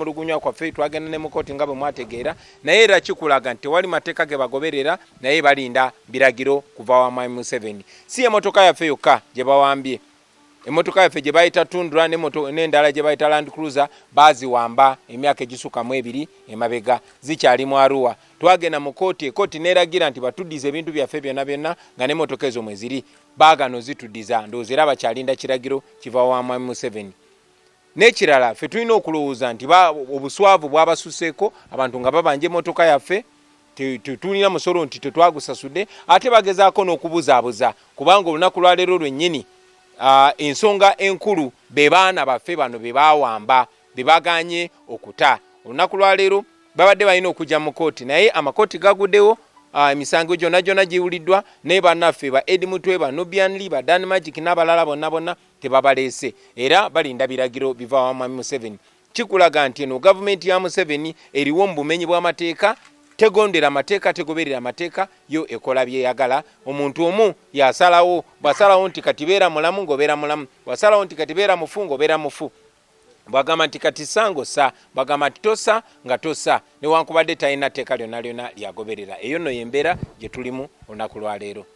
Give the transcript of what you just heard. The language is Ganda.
Olugunywa kwaffe twagenda ne mu kkooti nga bwe mwategeera naye era kikulaga nti tewali mateeka ge bagoberera naye balinda biragiro kuva wa Mwami Museveni. Si emmotoka yaffe yokka gye bawambye, emmotoka yaffe gye bayita Tundra n'endala gye bayita Land Cruiser baaziwamba emyaka egisukka mu 2 emabega, zikyali mu Arua. Twagenda mu kkooti, ekkooti neeragira nti batuddize ebintu byaffe byonna nga n'emmotoka ezo mwe ziri, baagano zituddiza, ndowooza era bakyalinda kiragiro kiva wa Mwami Museveni. N'ekirala ffe tulina okulowooza nti obuswavu bwabasuseeko abantu nga babanja emmotoka yaffe, tulina musolo nti tetwagusasudde, ate bagezaako n'okubuzaabuza kubanga olunaku lwa leero lwennyini ensonga enkulu be baana baffe bano be baawamba be baganye okuta. Olunaku lwa leero babadde balina okujja mu kkooti naye amakooti gaguddewo, emisango gyonna giwuliddwa naye bannaffe ba Edi Mutwe, ba Nubian Lee, ba Dan Magic n'abalala bonna tebabaleese era balinda biragiro biva wa Mwami Museveni. Kikulaga nti eno gavumenti ya Museveni eriwo mu bumenyi bw'amateeka, tegondera amateeka, tegoberera amateeka, yo ekola byeyagala. Omuntu omu yasalawo, bwasalawo nti kati beera mulamu ng'obeera mulamu, bwasalawo nti kati beera mufu ng'obeera mufu, bwagamba nti kati sango sa, bwagamba nti tosa nga tosa, newankubadde talina tteeka lyonna lyagoberera. Eyo nno y'embeera gye tulimu olunaku lwa leero.